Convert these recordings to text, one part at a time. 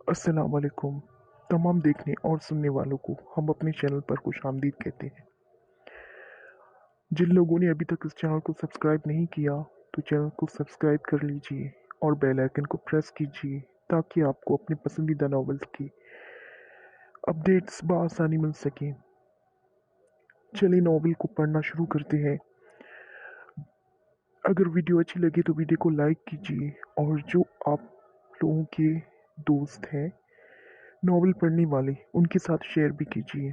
अस्सलाम वालेकुम। तमाम देखने और सुनने वालों को हम अपने चैनल पर खुशामदीद कहते हैं। जिन लोगों ने अभी तक इस चैनल को सब्सक्राइब नहीं किया, तो चैनल को सब्सक्राइब कर लीजिए और बेल आइकन को प्रेस कीजिए ताकि आपको अपने पसंदीदा नॉवेल्स की अपडेट्स बआसानी मिल सकें। चलिए नॉवेल को पढ़ना शुरू करते हैं। अगर वीडियो अच्छी लगे तो वीडियो को लाइक कीजिए और जो आप लोगों के दोस्त हैं नॉवेल पढ़ने वाले, उनके साथ शेयर भी कीजिए।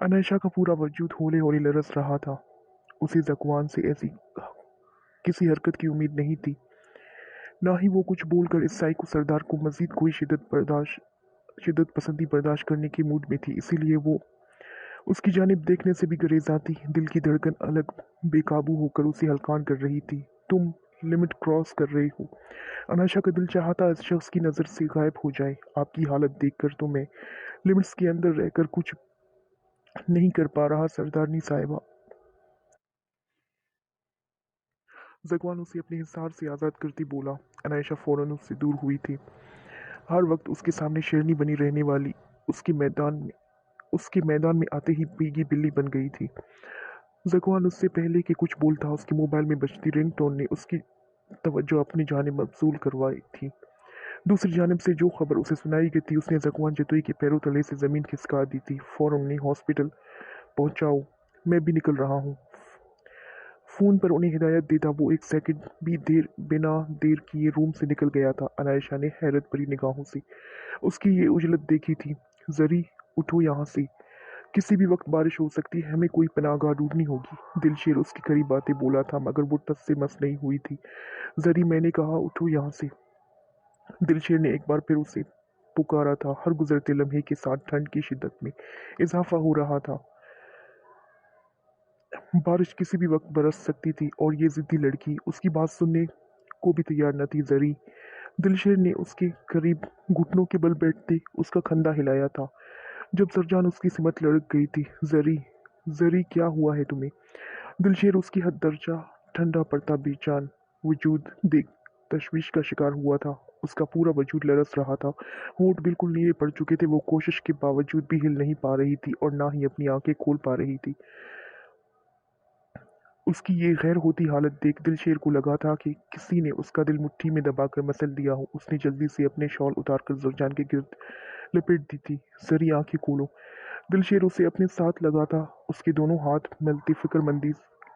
अनायशा का पूरा वजूद हौले हौले लरस रहा था। उसे ज़कुआन से ऐसी किसी हरकत की उम्मीद नहीं थी। ना ही वो कुछ बोलकर इस साइको सरदार को मजीद कोई शिद्दत पसंदी बर्दाश्त करने के मूड में थी। इसीलिए वो उसकी जानिब देखने से भी गुरेज आती। दिल की धड़कन अलग बेकाबू होकर उसे हलकान कर रही थी। तुम लिमिट क्रॉस कर रहे हो। अनायशा का दिल चाहता इस शख्स की नज़र से गायब हो जाए। आपकी हालत देखकर तो मैं लिमिट्स के अंदर रहकर कुछ नहीं कर पा रहा सरदारनी साहिबा। ज़कुआन उसे अपने हिसार से आज़ाद करती बोला। अनायशा फ़ौरन उससे दूर हुई थी। हर वक्त उसके सामने शेरनी बनी रहने वाली उसके मैदान में आते ही भीगी बिल्ली बन गई थी। ज़कुआन उससे पहले कि कुछ बोलता उसके मोबाइल में बजती रिंगटोन ने उसकी तवज्जो अपनी जानिब मबसूल करवाई थी। दूसरी जानिब से जो खबर उसे सुनाई गई थी उसने ज़कुआन जतोई के पैरों तले से ज़मीन खिसका दी थी। फ़ौरन उन्हें हॉस्पिटल पहुंचाओ, मैं भी निकल रहा हूँ। फ़ोन पर उन्हें हिदायत देता वो एक सेकंड भी बिना देर किए रूम से निकल गया था। अनायशा ने हैरत भरी निगाहों से उसकी ये उजलत देखी थी। ज़री, उठो यहाँ से, किसी भी वक्त बारिश हो सकती है, हमें कोई पनाहगाह ढूंढनी होगी। दिलशेर उसकी करीब बातें बोला था मगर वो टस से मस नहीं हुई थी। ज़री, मैंने कहा उठो यहाँ से। दिलशेर ने एक बार फिर उसे पुकारा था। हर गुजरते लम्हे के साथ ठंड की शिद्दत में इजाफा हो रहा था। बारिश किसी भी वक्त बरस सकती थी और ये जिद्दी लड़की उसकी बात सुनने को भी तैयार न थी। ज़री, दिलशेर ने उसके करीब घुटनों के बल बैठते उसका खंदा हिलाया था। जब सरजान उसकी सिमत लड़क गई थी। ज़री, ज़री, क्या हुआ है तुम्हें? दिलशेर उसकी हद दर्जा ठंडा पड़ता बेजान वजूद देख तशवीश का शिकार हुआ था। उसका पूरा वजूद लरस रहा था। होंठ बिल्कुल नीले पड़ चुके थे। वो कोशिश के बावजूद भी हिल नहीं पा रही थी और ना ही अपनी आंखें खोल पा रही थी। उसकी ये गैर होती हालत देख दिलशेर को लगा था कि किसी ने उसका दिल मुट्ठी में दबाकर मसल दिया हो। उसने जल्दी से अपने शॉल उतारकर जरजान के गिर्द लपेट दी थी। ज़री, आंखें खोलो। दिलशेर उसे अपने साथ लगा था। उसके दोनों हाथ मलते फिक्रमंदी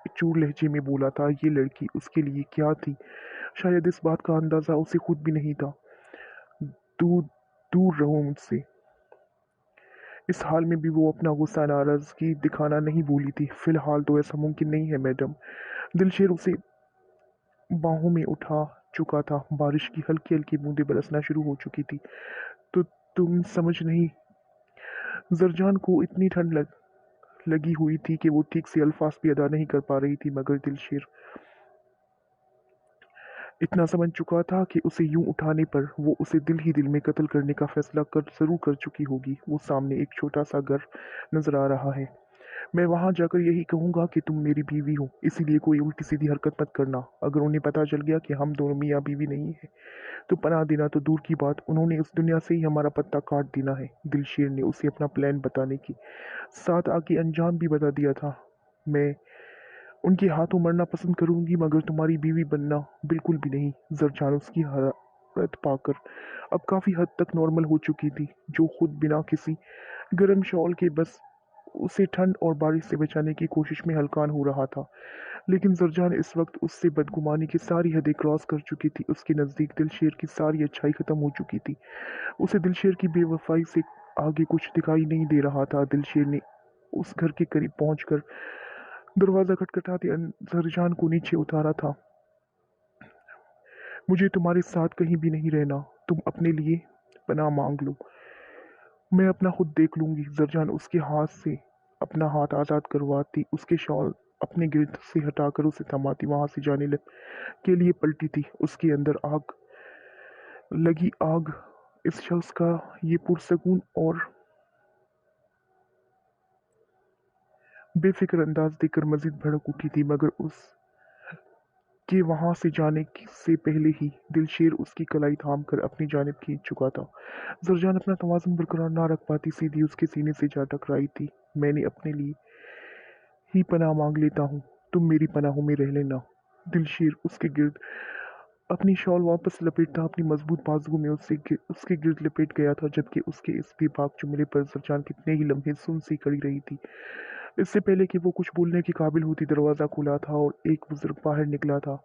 चूर लहजे में बोला था। ये लड़की उसके लिए क्या थी, शायद इस बात का अंदाजा उसे खुद भी नहीं था। दूर दूर रहो मुझसे। इस हाल में भी वो अपना गुस्सा नाराजगी दिखाना नहीं भूली थी। फिलहाल तो ऐसा मुमकिन नहीं है मैडम। दिलशेर उसे बाहों में उठा चुका था। बारिश की हल्की हल्की बूंदें बरसना शुरू हो चुकी थी। तो तुम समझ नहीं। जरजान को इतनी लगी हुई थी कि वो ठीक से अल्फाज भी अदा नहीं कर पा रही थी मगर दिलशेर इतना समझ चुका था कि उसे यूं उठाने पर वो उसे दिल ही दिल में कत्ल करने का फैसला जरूर कर चुकी होगी। वो सामने एक छोटा सा घर नजर आ रहा है। मैं वहां जाकर यही कहूंगा कि तुम मेरी बीवी हो, इसीलिए कोई उल्टी सीधी हरकत मत करना। अगर उन्हें पता चल गया कि हम दोनों मियाँ बीवी नहीं है तो पनाह देना तो दूर की बात, उन्होंने इस दुनिया से ही हमारा पत्ता काट देना है। दिलशेर ने उसे अपना प्लान बताने की साथ आगे अंजाम भी बता दिया था। मैं उनके हाथों मरना पसंद करूंगी मगर तुम्हारी बीवी बनना बिल्कुल भी नहीं। जरजान उसकी हरारत पाकर अब काफी हद तक नॉर्मल हो चुकी थी, जो खुद बिना किसी गर्म शॉल के बस उसे ठंड और बारिश से बचाने की कोशिश में हलकान हो रहा था। लेकिन जरजान इस वक्त उससे बदगुमानी की सारी हदें क्रॉस कर चुकी थी। उसके नज़दीक दिलशेर की सारी अच्छाई खत्म हो चुकी थी। उसे दिलशेर की बेवफाई से आगे कुछ दिखाई नहीं दे रहा था। दिलशेर ने उस घर के करीब पहुंचकर दरवाजा खटखटाते जरजान को नीचे उतारा था। मुझे तुम्हारे साथ कहीं भी नहीं रहना, तुम अपने लिए पनाह मांग लो, मैं अपना खुद देख लूंगी। जरजान उसके हाथ से अपना हाथ आज़ाद करवाती उसके शॉल अपने गिर्द से हटाकर उसे थमाती वहां से जाने के लिए पलटी थी। उसके अंदर आग लगी आग इस शख्स का ये पुरसकून और बेफिक्र अंदाज देखकर मजीद भड़क उठी थी। मगर उस कि वहां से से पहले ही दिलशेर उसकी कलाई थाम कर अपनी जानिब खींच चुका था। जरजान अपना तवाज़ुन बरकरार ना रख पाती सीधी उसके सीने से जा टकराई थी। मैंने अपने लिए ही पनाह मांग लेता हूँ, तुम मेरी पनाहों में रह लेना। दिलशेर उसके गिर्द अपनी शॉल वापस लपेटता अपनी मजबूत बाजुओं में उसके गिर्द लपेट गया था, जबकि उसके इस बेबाक जुमले पर जरजान कितने ही लम्हे सुन सी खड़ी रही थी। इससे पहले कि वो कुछ बोलने के काबिल होती, दरवाज़ा खुला था और एक बुजुर्ग बाहर निकला था।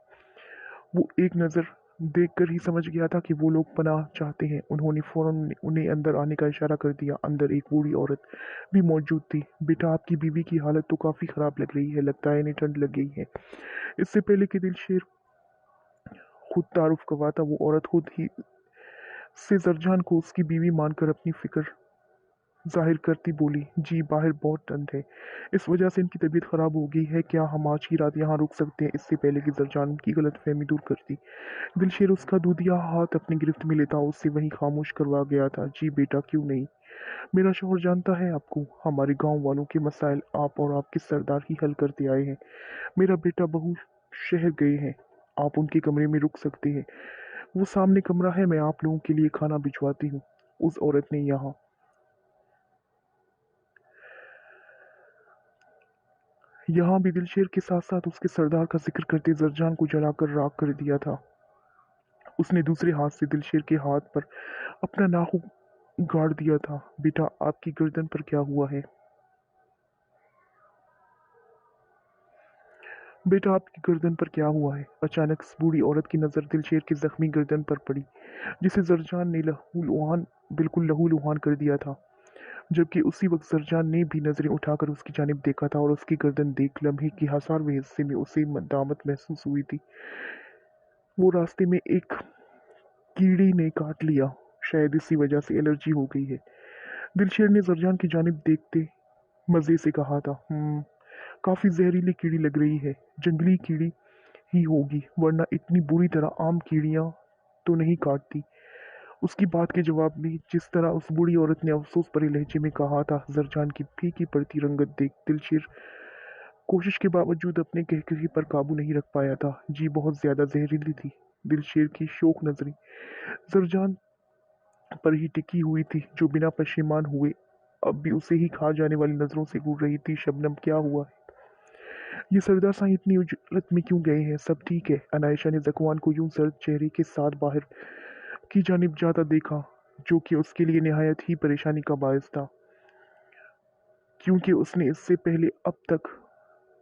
वो एक नज़र देखकर ही समझ गया था कि वो लोग पनाह चाहते हैं। उन्होंने फौरन उन्हें अंदर आने का इशारा कर दिया। अंदर एक बूढ़ी औरत भी मौजूद थी। बेटा, आपकी बीवी की हालत तो काफ़ी ख़राब लग रही है, लगता है इन्हें ठंड लग गई है। इससे पहले कि दिलशेर खुद तारुफ करवाता, वो औरत खुद ही से जरजान को उसकी बीवी मानकर अपनी फिक्र ज़ाहिर करती बोली, जी बाहर बहुत ठंड है, इस वजह से इनकी तबीयत ख़राब हो गई है। क्या हम आज की रात यहाँ रुक सकते हैं? इससे पहले कि जरजान उनकी गलतफहमी दूर करती, दिलशेर उसका दूधिया हाथ अपनी गिरफ्त में लेता उससे वहीं खामोश करवा गया था। जी बेटा, क्यों नहीं? मेरा शौहर जानता है आपको, हमारे गांव वालों के मसाइल आप और आपके सरदार ही हल करते आए हैं। मेरा बेटा बहू शहर गए हैं, आप उनके कमरे में रुक सकते हैं। वो सामने कमरा है, मैं आप लोगों के लिए खाना भिजवाती हूँ। उस औरत ने यहाँ भी दिलशेर के साथ साथ उसके सरदार का जिक्र करते जरजान को जलाकर राख कर दिया था। उसने दूसरे हाथ से दिलशेर के हाथ पर अपना नाखून गाड़ दिया था। बेटा, आपकी गर्दन पर क्या हुआ है? बेटा, आपकी गर्दन पर क्या हुआ है? अचानक इस बूढ़ी औरत की नज़र दिलशेर की जख्मी गर्दन पर पड़ी, जिसे जरजान ने लहूलुहान बिल्कुल लहूलुहान कर दिया था। जबकि उसी वक्त जरजान ने भी नजरें उठाकर उसकी जानिब देखा था और उसकी गर्दन देख लम्हे की 1000वें हिस्से में उसे दामत महसूस हुई थी। वो रास्ते में एक कीड़ी ने काट लिया, शायद इसी वजह से एलर्जी हो गई है। दिलशेर ने जरजान की जानिब देखते मज़े से कहा था, काफ़ी जहरीली कीड़ी लग रही है, जंगली कीड़ी ही होगी, वरना इतनी बुरी तरह आम कीड़ियाँ तो नहीं काटती। उसकी बात के जवाब में जिस तरह उस बूढ़ी औरत ने अफसोस भरे लहजे में कहा था, जरजान की फीकी पड़ती रंगत देख दिलशेर कोशिश के बावजूद अपने कहकहे पर काबू नहीं रख पाया था। जी बहुत ज्यादा जहरीली थी। दिलशेर की शोक नजरें जरजान पर ही टिकी हुई थी, जो बिना पशेमान हुए अब भी उसे ही खा जाने वाली नजरों से घूर रही थी। शबनम, क्या हुआ है? ये सरदार साईं इतनी उजलत में क्यों गए हैं? सब ठीक है? अनायशा ने जकवान को यूं सर्द चेहरे के साथ बाहर की जानिब जाता देखा, जो कि उसके लिए निहायत ही परेशानी का बायस था, क्योंकि उसने इससे पहले अब तक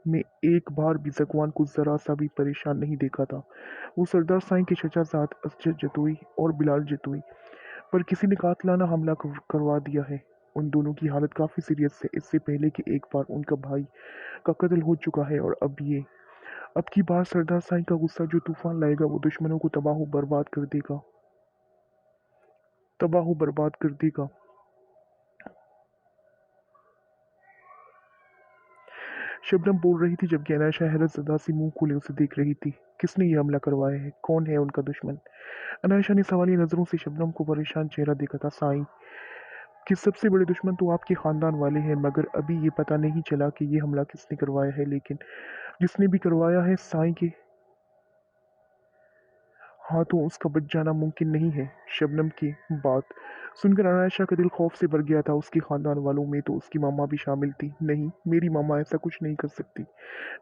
में एक बार भी जकवान को जरा सा भी परेशान नहीं देखा था। वो सरदार साईं के चचाजाद असजद जतोई और बिलाल जतोई पर किसी ने कातलाना हमला करवा दिया है। उन दोनों की हालत काफ़ी सीरियस है। इससे पहले कि एक बार उनका भाई का कत्ल हो चुका है और अब की बार सरदार साईं का गुस्सा जो तूफान लाएगा, वो दुश्मनों को तबाह बर्बाद कर देगा। शबनम बोल रही थी, जबकि अनायशा हैरत ज़दा सी मुंह खोले उसे देख रही थी। किसने ये हमला करवाया है? कौन है उनका दुश्मन? अनायशा ने सवालिया नजरों से शबनम को परेशान चेहरा देखा था। साईं कि सबसे बड़े दुश्मन तो आपके खानदान वाले हैं, मगर अभी ये पता नहीं चला कि ये हमला किसने करवाया है, लेकिन जिसने भी करवाया है, साईं के हाथों उसका बच जाना मुमकिन नहीं है। शबनम की बात सुनकर अनायशा का दिल खौफ से भर गया था। उसके खानदान वालों में तो उसकी मामा भी शामिल थी। नहीं, मेरी मामा ऐसा कुछ नहीं कर सकती।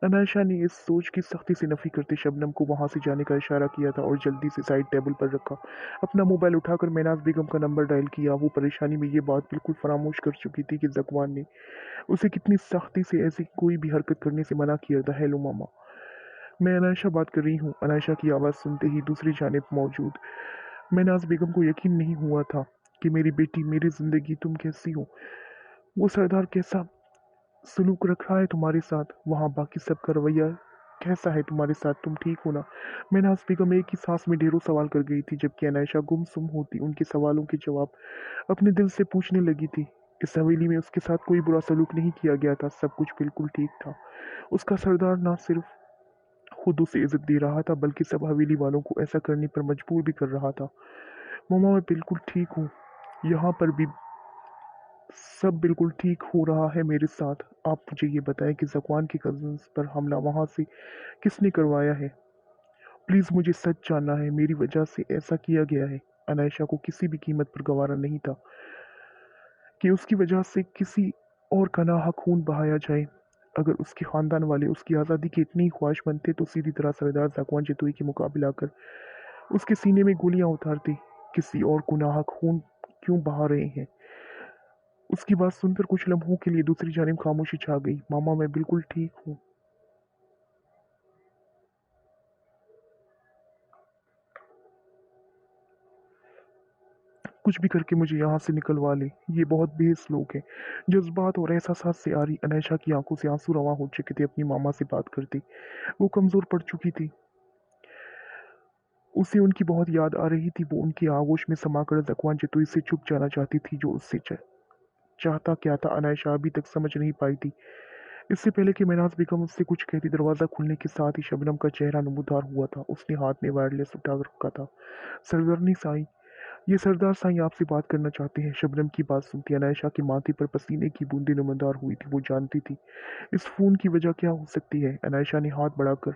अनायशा ने इस सोच की सख्ती से नफी करते शबनम को वहां से जाने का इशारा किया था और जल्दी से साइड टेबल पर रखा। अपना मोबाइल उठाकर मैनाज बेगम का नंबर डायल किया। वो परेशानी में ये बात बिल्कुल फरामोश कर चुकी थी कि जकवान ने उसे कितनी सख्ती से ऐसी कोई भी हरकत करने से मना किया था। हेलो मामा, मैं अनायशा बात कर रही हूँ। अनायशा की आवाज़ सुनते ही दूसरी जानिब मौजूद महनाज बेगम को यकीन नहीं हुआ था कि मेरी बेटी, मेरी जिंदगी, तुम कैसी हो? वो सरदार कैसा सलूक रख रहा है तुम्हारे साथ? वहाँ बाकी सबका रवैया कैसा है तुम्हारे साथ? तुम ठीक हो ना? महनाज बेगम एक ही सांस में ढेरों सवाल कर गई थी, जबकि अनायशा गुमसुम होती उनके सवालों के जवाब अपने दिल से पूछने लगी थी। इस हवेली में उसके साथ कोई बुरा सलूक नहीं किया गया था, सब कुछ बिल्कुल ठीक था। उसका सरदार ना सिर्फ खुद उसे इज्जत दे रहा था, बल्कि सब हवेली वालों को ऐसा करने पर मजबूर भी कर रहा था। मामा, मैं बिल्कुल ठीक हूँ। यहाँ पर भी सब बिल्कुल ठीक हो रहा है मेरे साथ। आप मुझे ये बताएं कि जकवान के कज़न्स पर हमला वहाँ से किसने करवाया है? प्लीज मुझे सच जानना है, मेरी वजह से ऐसा किया गया है। अनायशा को किसी भी कीमत पर गवारा नहीं था कि उसकी वजह से किसी और का नाहक खून बहाया जाए। अगर उसके खानदान वाले उसकी आज़ादी के इतने ही ख्वाहिशमंद थे तो सीधी तरह सरदार जाकवान जतोई के मुकाबला कर उसके सीने में गोलियां उतारते। किसी और को नाहक खून क्यों बहा रहे हैं? उसकी बात सुनकर कुछ लम्हों के लिए दूसरी जानिब खामोशी छा गई। मामा, मैं बिल्कुल ठीक हूँ। कुछ भी करके मुझे यहाँ से निकलवा ले। ये बहुत बेहस लोग हैं। जज्बात और एहसासात से आ रही अनैशा की आंखों से आंसू रवां हो चुके थे। अपनी मामा से बात करती वो कमजोर पड़ चुकी थी। उसे उनकी बहुत याद आ रही थी। वो उनकी आगोश में समाकर जकवान जतोई से छुप जाना चाहती थी। जो उससे चाहता क्या था, अनायशा अभी तक समझ नहीं पाई थी। इससे पहले कि महनाज बेगम उससे कुछ कहती, दरवाजा खुलने के साथ ही शबनम का चेहरा नमूदार हुआ था। उसने हाथ में वायरलेस उठा रखा था। सरदारनी साईं, ये सरदार साईं आपसे बात करना चाहते हैं। शबनम की बात सुनती अनायशा के माथे पर पसीने की बूंदें नमदार हुई थी। वो जानती थी इस फोन की वजह क्या हो सकती है। अनायशा ने हाथ बढ़ाकर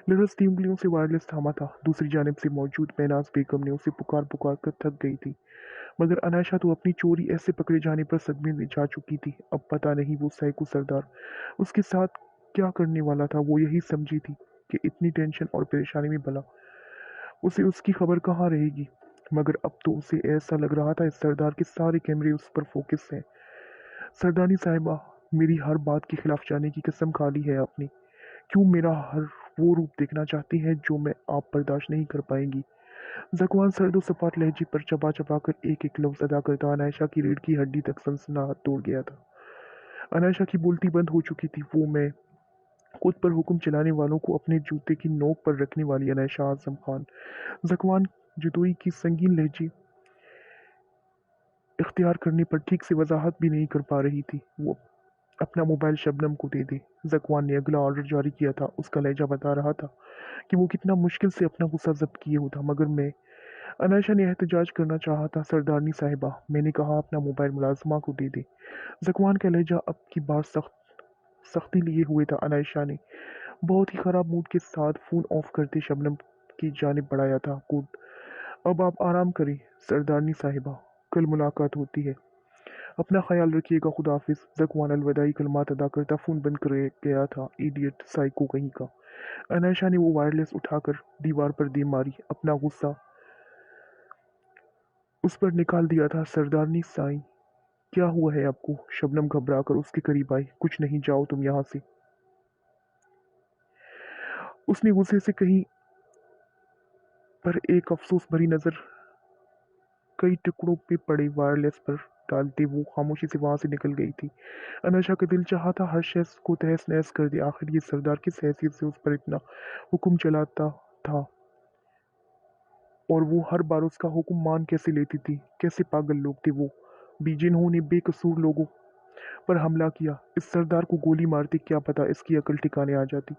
लरजती उंगलियों से वायरलेस थामा था। दूसरी जानिब से मौजूद महनाज बेगम ने उसे पुकार पुकार कर थक गई थी। मगर अनायशा तो अपनी चोरी ऐसे पकड़े जाने पर सदमे में जा चुकी थी। अब पता नहीं वो सैकू सरदार उसके साथ क्या करने वाला था। वो यही समझी थी कि इतनी टेंशन और परेशानी में भला उसे उसकी खबर कहाँ रहेगी। मगर अब तो उसे ऐसा लग रहा था इस सरदार के सारे कैमरे उस पर फोकस हैं। सरदारनी साहिबा, मेरी हर बात के खिलाफ जाने की कसम खा ली है आपने। क्यों मेरा हर वो रूप देखना चाहती हैं जो मैं आप बर्दाश्त नहीं कर पाएंगी। जकवान सर्दो सपाट लहजे पर चबा चबा कर एक एक लफ्ज अदा करता अनायशा की रीढ़ की हड्डी तक सनसनाहट तोड़ गया था। अनायशा की बोलती बंद हो चुकी थी। वो मैं खुद पर हुक्म चलाने वालों को अपने जूते की नोक पर रखने वाली अनायशा आजम खान जकवान जदोई की संगीन लहजे इख्तियार करने पर ठीक से वजाहत भी नहीं कर पा रही थी। वो अपना मोबाइल शबनम को दे दे। जकवान ने अगला ऑर्डर जारी किया था। उसका लहजा बता रहा था कि वो कितना मुश्किल से अपना गुस्सा जब्त किए होता। मगर मैं अनायशा ने एहतजाज करना चाहा था। सरदारनी साहिबा, मैंने कहा अपना मोबाइल मुलाजमा को दे दे। जकवान का लहजा अब की बार सख्ती लिए हुए था। अनायशा ने बहुत ही खराब मूड के साथ फोन ऑफ करते शबनम की जानिब बढ़ाया था। गुड, अब आप आराम करें सरदारनी साहिबा, कल मुलाकात होती है। अपना ख्याल रखिएगा, खुदा हाफिज। जकवान अलविदाई कलमात अदा करता फोन बंद कर गया था। इडियट साइको कहीं का। अनायशा ने वो वायरलेस उठाकर दीवार पर दे मारी। अपना गुस्सा उस पर निकाल दिया था। सरदारनी साईं, क्या हुआ है आपको? शबनम घबरा कर उसके करीब आई। कुछ नहीं, जाओ तुम यहाँ से। उसने गुस्से से कहीं पर एक अफसोस भरी नजर कई टुकड़ों पे पड़े वायरलेस पर डालते वो खामोशी से वहां से निकल गई थी। अनशा का दिल चाहा था हर शख्स को तहस नहस कर दे। आखिर ये सरदार किस हैसियत से उस पर इतना हुक्म चलाता था और वो हर बार उसका हुक्म मान कैसे लेती थी। कैसे पागल लोग थे वो भी जिन्होंने बेकसूर लोगों पर हमला किया। इस सरदार को गोली मारती, क्या पता इसकी अकल ठिकाने आ जाती।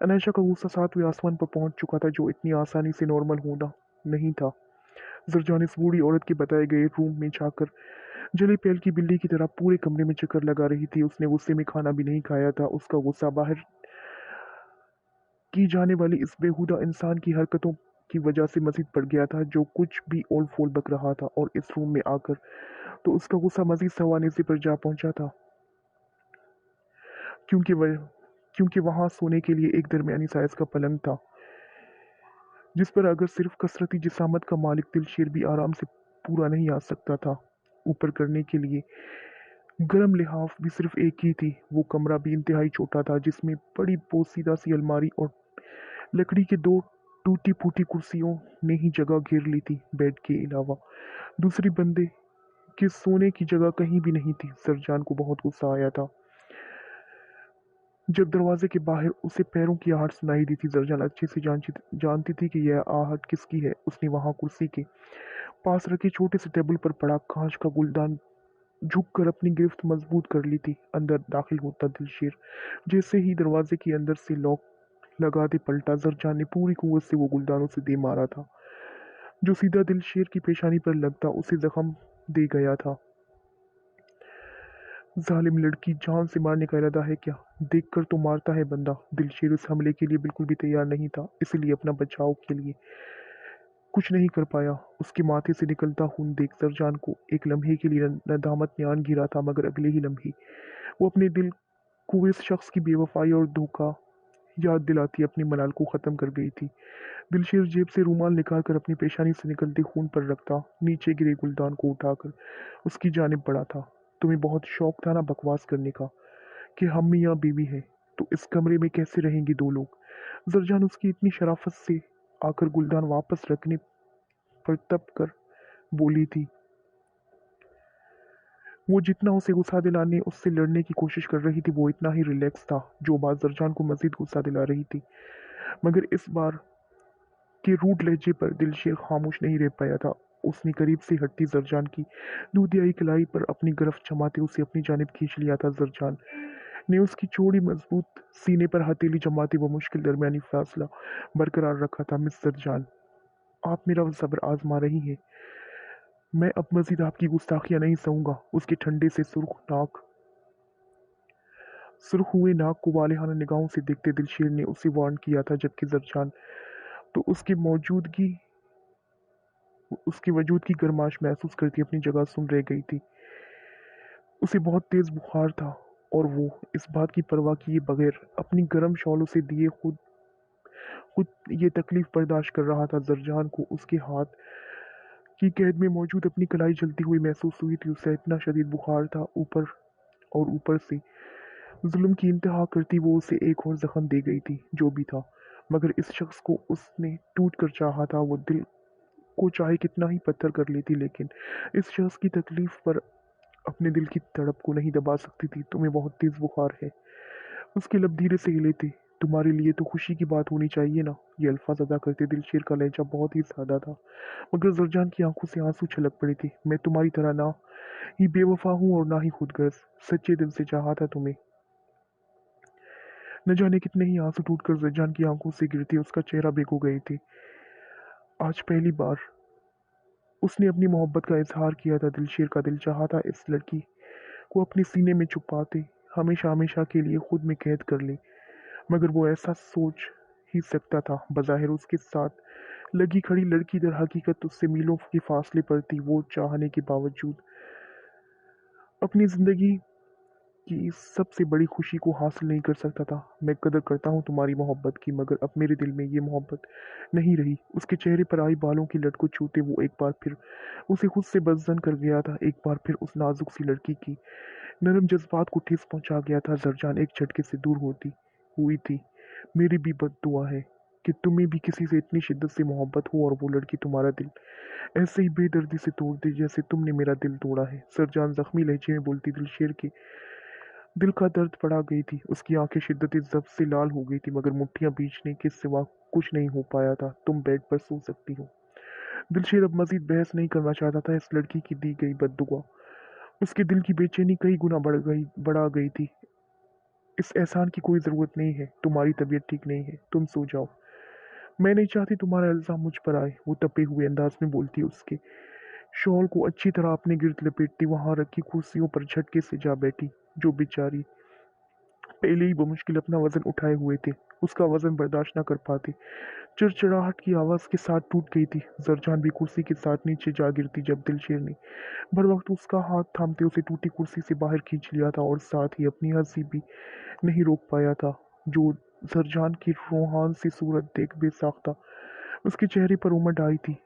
अनशा का गुस्सा सातवें आसमान पर पहुंच चुका था, जो इतनी आसानी से नॉर्मल होना नहीं था। जरजान इस बूढ़ी औरत के बताए गए रूम में जाकर जले पेल की बिल्ली की तरह पूरे कमरे में चक्कर लगा रही थी। उसने गुस्से में खाना भी नहीं खाया था। उसका गुस्सा बाहर की जाने वाली इस बेहुदा इंसान की हरकतों की वजह से मजीद बढ़ गया था, जो कुछ भी ओल फोल बक रहा था। और इस रूम में आकर तो उसका गुस्सा मजीद सवानेसे पर जा पहुंचा था, क्योंकि वह क्योंकि वहां सोने के लिए एक दरमियानी साइज का पलंग था, जिस पर अगर सिर्फ कसरती जिसामत का मालिक दिलशेर भी आराम से पूरा नहीं आ सकता था। ऊपर करने के लिए गर्म लिहाफ भी सिर्फ एक ही थी। वो कमरा भी इंतहाई छोटा था, जिसमें बड़ी पोसीदा सी अलमारी और लकड़ी के दो टूटी फूटी कुर्सियों ने ही जगह घेर ली थी। बेड के अलावा दूसरी बंदे के सोने की जगह कहीं भी नहीं थी। सरजान को बहुत गुस्सा आया था जब दरवाजे के बाहर उसे पैरों की आहट सुनाई दी थी। सरजान अच्छे से जानती थी कि यह आहट किसकी है। उसने वहां कुर्सी के पास रखे छोटे से टेबल पर पड़ा कांच का गुलदान झुककर अपनी गिरफ्त मजबूत कर ली थी। अंदर दाखिल होता दिलशेर जैसे ही दरवाजे के अंदर से लॉक लगा दे पलटा, जरजान ने पूरी कुव्वत से वो गुलदानों से दे मारा था, जो सीधा दिलशेर की पेशानी पर लगता उसे जख्म दे गया था। जालिम लड़की जान से मारने का इरादा है क्या? देखकर तो मारता है बंदा। दिलशेर उस हमले के लिए बिल्कुल भी तैयार नहीं था, इसलिए अपना बचाव के लिए कुछ नहीं कर पाया। उसके माथे से निकलता खून देख सरजान को एक लम्हे के लिए नदामत ने आन गिरा था, मगर अगले ही लम्हे वो अपने दिल को इस शख्स की बेवफाई और धोखा याद दिलाती अपनी मलाल को ख़त्म कर गई थी। दिलशेर जेब से रूमाल निकालकर अपनी पेशानी से निकलते खून पर रखता, नीचे गिरे गुलदान को उठाकर उसकी जानिब बढ़ा था। तुम्हें बहुत शौक था ना बकवास करने का कि हम मियाँ बीवी हैं, तो इस कमरे में कैसे रहेंगे दो लोग? जरजान उसकी इतनी शराफत से आकर गुलदान वापस रखने पर तप कर बोली थी। वो जितना उसे गुस्सा दिलाने उससे लड़ने की कोशिश कर रही थी, वो इतना ही रिलैक्स था, जो बात जरजान को मजीद गुस्सा दिला रही थी। मगर इस बार के रूड लहजे पर दिलशेर खामोश नहीं रह पाया था। उसने करीब से हटती जरजान की दूधियाई कलाई पर अपनी गिरफ्त जमाते उसे अपनी जानिब खींच लिया था। जरजान ने उसकी चौड़ी मजबूत सीने पर हथेली जमाते वो मुश्किल दरमियानी फासला बरकरार रखा था। मिस जरजान, आप मेरा सब्र आजमा रही हैं। मैं अब मजीद आपकी गुस्ताखियां नहीं सहूंगा। उसके ठंडे से सुर्ख हुए नाक को वालेहाना निगाहों से देखते दिलशेर ने उसे वार्न किया था, जबकि जरजान तो उसके वजूद की गर्माश महसूस करती अपनी जगह सुन रह गई थी। उसे बहुत तेज बुखार था और वो इस बात की परवाह किए बगैर अपनी गर्म शॉलों से दिए खुद खुद ये तकलीफ बर्दाश्त कर रहा था। जरजान को उसके हाथ की कैद में मौजूद अपनी कलाई जलती हुई महसूस हुई थी। उसे इतना शदीद बुखार था, ऊपर से जुल्म की इंतहा करती वो उसे एक और जख्म दे गई थी, जो भी था। मगर इस शख्स को उसने टूट कर चाहा था। वो दिल को चाहे कितना ही पत्थर कर लेती, लेकिन इस शख्स की तकलीफ पर अपने दिल की तड़प को नहीं दबा सकती थी। तुम्हें बहुत तेज बुखार है। उसके लब धीरे से हिले थे। तुम्हारे लिए तो खुशी की बात होनी चाहिए ना। ये अल्फाज अदा करते दिलशेर का लहजा बहुत ही सादा था, मगर जरजान की आंखों से आंसू छलक पड़े थे। मैं तुम्हारी तरह ना ही बेवफा हूँ और ना ही खुदगर्ज। सच्चे दिल से चाहा था तुम्हें। न जाने कितने ही आंसू टूटकर जरजान की आंखों से गिरते उसका चेहरा भिगो गए थे। आज पहली बार उसने अपनी मोहब्बत का इजहार किया था। दिलशेर का दिल चाहा था इस लड़की को अपने सीने में छुपाते हमेशा हमेशा के लिए खुद में कैद कर ले, मगर वो ऐसा सोच ही सकता था। बज़ाहिर उसके साथ लगी खड़ी लड़की दर हकीकत उससे मीलों के फासले पर थी। वो चाहने के बावजूद अपनी जिंदगी की सबसे बड़ी खुशी को हासिल नहीं कर सकता था। मैं कदर करता हूँ तुम्हारी मोहब्बत की, मगर अब मेरे दिल में ये मोहब्बत नहीं रही। उसके चेहरे पर आई बालों की लट को छूते वो एक बार फिर उसे खुद से बदजन कर गया था। एक बार फिर उस नाजुक सी लड़की की नरम जज्बात को ठेस पहुंचा गया था। जरजान एक झटके से दूर होती हुई थी। मेरी भी बद्दुआ है कि तुम्हें भी किसी से इतनी शिद्दत से मोहब्बत हो और वो लड़की तुम्हारा दिल ऐसे ही बेदर्दी से तोड़ दे जैसे तुमने मेरा दिल तोड़ा है। सरजान जख्मी लहजे में बोलती दिलशेर के दिल का दर्द बढ़ा गई थी। उसकी आंखें शिद्दती जब्त से लाल हो गई थी, मगर मुट्ठियां भींचने के सिवा कुछ नहीं हो पाया था। तुम बेड पर सो सकती हो। दिलशेर अब मजीद बहस नहीं करना चाहता था। इस लड़की की दी गई बद्दुआ उसके दिल की बेचैनी कई गुना बढ़ा गई थी। इस एहसान की कोई ज़रूरत नहीं है। तुम्हारी तबीयत ठीक नहीं है, तुम सो जाओ। मैं नहीं चाहती तुम्हारा इल्ज़ाम मुझ पर आए, वो तपे हुए अंदाज में बोलती। उसके शॉल को अच्छी तरह अपने गिर्द लपेटती वहां रखी कुर्सियों पर झटके से जा बैठी। जो बेचारी पहले ही बमुश्किल अपना वजन उठाए हुए थे, उसका वजन बर्दाश्त न कर पाते, चिड़चिड़ाहट की आवाज़ के साथ टूट गई थी। जरजान भी कुर्सी के साथ नीचे जा गिरती जब दिलशेर ने भर वक्त उसका हाथ थामते उसे टूटी कुर्सी से बाहर खींच लिया था, और साथ ही अपनी हंसी भी नहीं रोक पाया था, जो जरजान की रूहान सी सूरत देख बेसाख्ता उसके चेहरे पर उमड़ आई थी।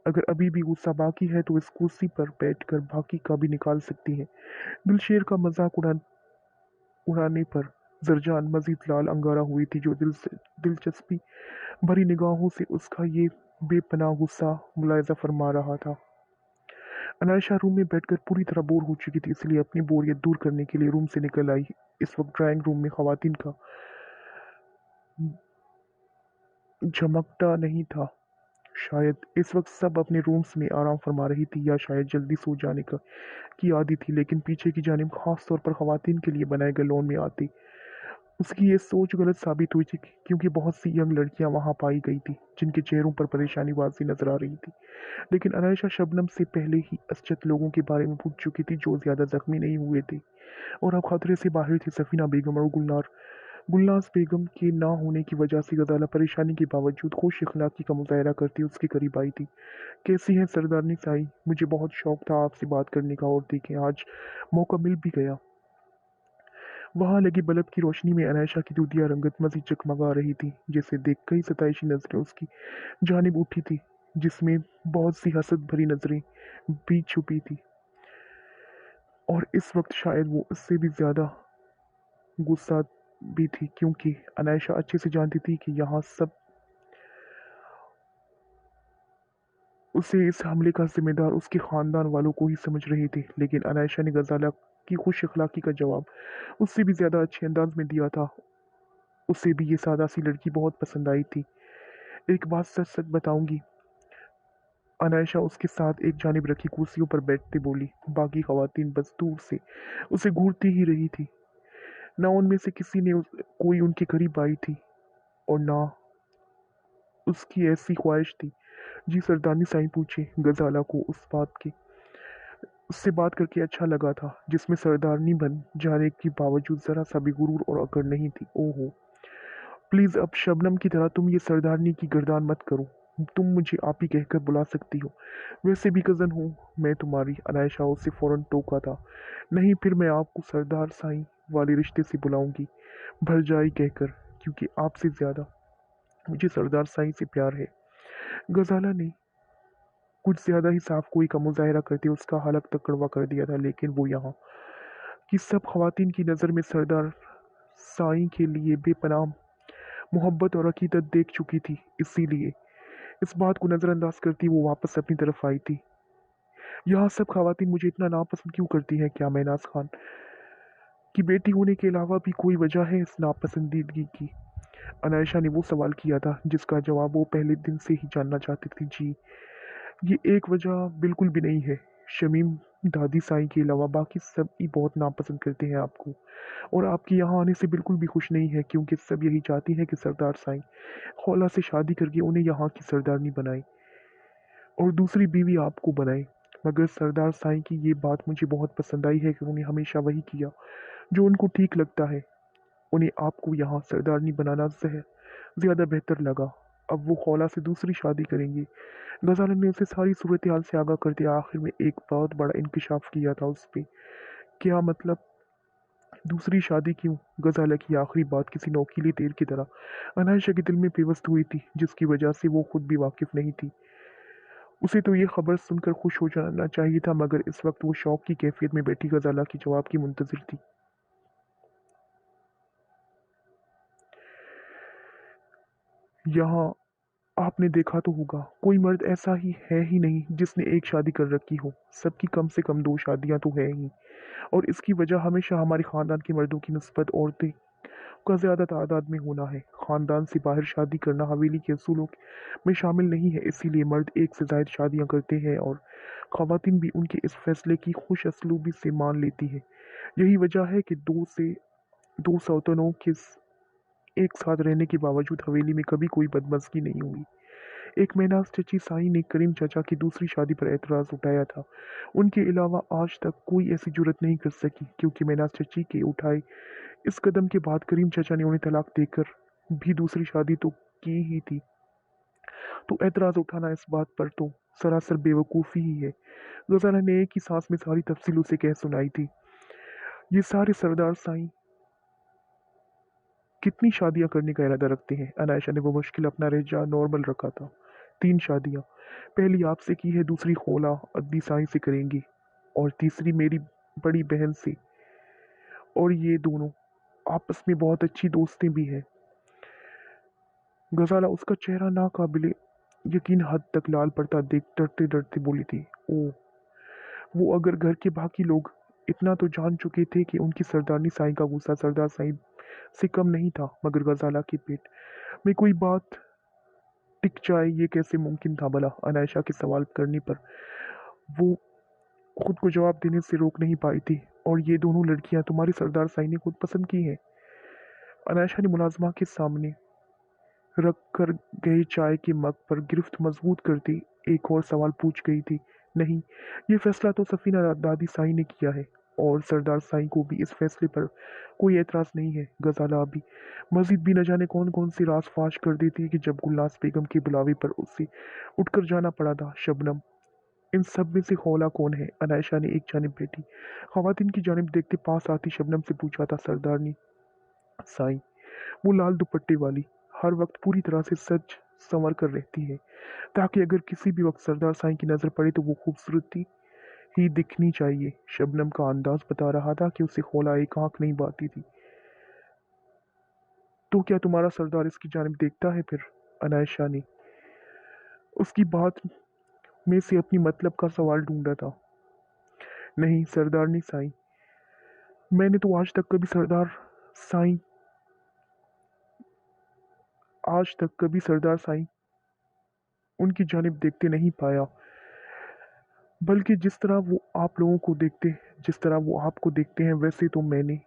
अगर अभी भी गुस्सा बाकी है तो इस कुर्सी पर बैठकर बाकी का भी निकाल सकती है। दिलशेर का मजाक उड़ाने पर जरजान मजीद लाल अंगारा हुई थी, जो दिलचस्पी भरी निगाहों से उसका ये बेपनाह गुस्सा मुलायजा फरमा रहा था। अनायशा रूम में बैठकर पूरी तरह बोर हो चुकी थी, इसलिए अपनी बोरियत दूर करने के लिए रूम से निकल आई। इस वक्त ड्राइंग रूम में खवातीन का झमकता नहीं था। शायद इस वक्त सब अपने रूम्स में आराम फरमा रही थी, या शायद जल्दी सो जाने की आदत थी, लेकिन पीछे की जानिब खास तौर पर खवातीन के लिए बनाए गए लॉन में आती उसकी ये सोच गलत साबित हुई थी क्योंकि बहुत सी यंग लड़कियां वहां पाई गई थी जिनके चेहरों पर परेशानी वाज़ी नजर आ रही थी। लेकिन अनायशा शबनम से पहले ही असचत लोगों के बारे में पूछ चुकी थी जो ज्यादा जख्मी नहीं हुए थे और अब खतरे से बाहर थी। सफीना बेगम और गुलनाज बेगम के ना होने की वजह से गजाला परेशानी के बावजूद खुश इखलाकी का मुजाहरा करती उसके करीब आई थी। कैसी है सरदारनी साई? मुझे बहुत शौक था आपसे बात करने का और देखें आज मौका मिल भी गया। वहां लगी बल्ब की रोशनी में अनायशा की दूधिया रंगत मजीद चकमगा रही थी जिसे देख कई सताइशी नजरें उसकी जानिब उठी थी जिसमें बहुत सी हसद भरी नजरें भी छुपी थी। और इस वक्त शायद वो इससे भी ज्यादा गुस्सा भी थी क्योंकि अनायशा अच्छे से जानती थी कि यहाँ सब उसे इस हमले का जिम्मेदार उसके खानदान वालों को ही समझ रहे थे। लेकिन अनायशा ने गजाला की खुश इखलाकी का जवाब उससे भी ज्यादा अच्छे अंदाज में दिया था। उसे भी ये सादा सी लड़की बहुत पसंद आई थी। एक बात सच सच बताऊंगी, अनायशा उसके साथ एक जानिब रखी कुर्सियों पर बैठते बोली। बाकी खवातीन बस दूर से उसे घूरती ही रही थी। ना उनमें से किसी ने कोई उनके करीब आई थी और ना उसकी ऐसी ख्वाहिश थी। जी सरदारनी साईं पूछे। गजाला को उस बात की उससे बात करके अच्छा लगा था जिसमें सरदारनी बन जाने के बावजूद जरा सा भी गुरूर और अकड़ नहीं थी। ओहो प्लीज अब शबनम की तरह तुम ये सरदारनी की गर्दान मत करो। तुम मुझे आप ही कहकर बुला सकती हो। वैसे भी कजन हूँ मैं तुम्हारी। अनायशा उसे फौरन टोका था। नहीं फिर मैं आपको सरदार साईं वाले रिश्ते से बुलाऊंगी भरजाई कहकर क्योंकि आपसे ज्यादा मुझे सरदार साईं से प्यार है। गजाला ने कुछ ज्यादा ही साफ गोई का मुजाहरा करते उसका हालत तक कड़वा कर दिया था। लेकिन वो यहाँ की सब खवातीन की नज़र में सरदार साईं के लिए बेपनाह मोहब्बत और अकीदत देख चुकी थी। इसीलिए इस बात को नज़रअंदाज करती वो वापस अपनी तरफ आई थी। यहाँ सब खवातीन मुझे इतना नापसंद क्यों करती हैं? क्या मैनाज खान की बेटी होने के अलावा भी कोई वजह है इस नापसंदीदगी की? अनायशा ने वो सवाल किया था जिसका जवाब वो पहले दिन से ही जानना चाहती थी। जी ये एक वजह बिल्कुल भी नहीं है। शमीम दादी साईं के अलावा बाकी सब ही बहुत नापसंद करते हैं आपको और आपके यहाँ आने से बिल्कुल भी खुश नहीं है क्योंकि सब यही चाहती हैं कि सरदार साईं खौला से शादी करके उन्हें यहाँ की सरदारनी बनाए और दूसरी बीवी आपको बनाए। मगर सरदार साईं की ये बात मुझे बहुत पसंद आई है कि उन्होंने हमेशा वही किया जो उनको ठीक लगता है। उन्हें आपको यहाँ सरदारनी बनाना ज्यादा बेहतर लगा। अब वो खौला से दूसरी शादी करेंगे। गजानन ने उसे सारी सूरत हाल से आगाह कर दिया। आखिर में एक बहुत बड़ा इंकशाफ किया था उस पे। क्या मतलब? दूसरी शादी क्यों? गजाला की आखिरी बात किसी नोकीली तीर की तरह अनायशा के दिल में पेवस्त हुई थी जिसकी वजह से वो खुद भी वाकिफ नहीं थी। उसे तो ये खबर सुनकर खुश हो जाना चाहिए था मगर इस वक्त वो शौक की कैफियत में बैठी गजाला के जवाब की मुंतजिर थी। यहाँ आपने देखा तो होगा कोई मर्द ऐसा ही है ही नहीं जिसने एक शादी कर रखी हो। सबकी कम से कम दो शादियां तो है ही। और इसकी वजह हमेशा हमारे खानदान के मर्दों की निस्बत औरतें का ज्यादा तादाद में होना है। खानदान से बाहर शादी करना हवेली के असूलों में शामिल नहीं है। इसीलिए मर्द एक से ज्यादा शादियां करते हैं और खवातीन भी उनके इस फैसले की खुश असलूबी से मान लेती है। यही वजह है कि दो सौतनों के एक साथ रहने के बावजूद हवेली में कभी कोई बदमज़गी नहीं हुई। एक महनाज चची साई ने करीम चाचा की दूसरी शादी पर एतराज़ उठाया था। उनके अलावा आज तक कोई ऐसी जुर्रत नहीं कर सकी क्योंकि महनाज चची के उठाए इस कदम के बाद करीम चाचा ने उन्हें तलाक देकर भी दूसरी शादी तो की ही थी। तो एतराज़ उठाना इस बात पर तो सरासर बेवकूफ़ी ही है। गजाला ने एक ही सांस में सारी तफसील उसे कह सुनाई थी। ये सारे सरदार साईं कितनी शादियां करने का इरादा रखते हैं? अनायशा ने वो मुश्किल अपना लहजा नॉर्मल रखा था। तीन शादियां। पहली आपसे की है, दूसरी खोला अद्दी साईं से करेंगी और तीसरी मेरी बड़ी बहन से। और ये दोनों आपस में बहुत अच्छी दोस्तें भी हैं। गजाला उसका चेहरा नाकाबिले यकीन हद तक लाल पड़ता देख डरते डरते बोली थी। ओ वो अगर घर के बाकी लोग इतना तो जान चुके थे कि उनकी सरदारनी साईं का गुस्सा सरदार साईं से कम नहीं था। मगर गजाला के पेट में कोई बात टिक जाए ये कैसे मुमकिन था भला? अनायशा के सवाल करने पर वो खुद को जवाब देने से रोक नहीं पाई थी। और ये दोनों लड़कियां तुम्हारी सरदार साईं ने खुद पसंद की हैं? अनायशा ने मुलाजमा के सामने रख कर गए चाय के मग पर गिरफ्त मजबूत करती एक और सवाल पूछ गई थी। नहीं, ये फैसला तो सफीना दादी साई ने किया है, और सरदार साई को भी इस फैसले पर कोई एतराज नहीं है। गजाला अभी मस्जिद भी न जाने कौन कौन सी राज फाश कर देती है कि जब गुलनाज बेगम के बुलावे पर उससे उठकर जाना पड़ा था। शबनम, इन सब में से हौला कौन है? अनायशा ने एक जानिब बैठी खवातीन की जानिब देखते पास आती शबनम से पूछा था। सरदारनी साई, वो लाल दुपट्टे वाली, हर वक्त पूरी तरह से सज संवर कर रहती है, ताकि अगर किसी भी वक्त सरदार साईं की नजर पड़े तो वो खूबसूरती ही दिखनी चाहिए। शबनम का अंदाज बता रहा था कि उसे हौला एक आंख नहीं बाती थी। तो क्या तुम्हारा सरदार इसकी जानिब देखता है फिर? अनायशा ने उसकी बात में से अपनी मतलब का सवाल ढूंढा था। नहीं सरदारनी साईं, मैंने तो साईं आज तक कभी सरदार साईं उनकी जानिब देखते नहीं पाया, बल्कि जिस तरह वो आप लोगों को देखते, जिस तरह वो आपको देखते हैं, वैसे तो मैंने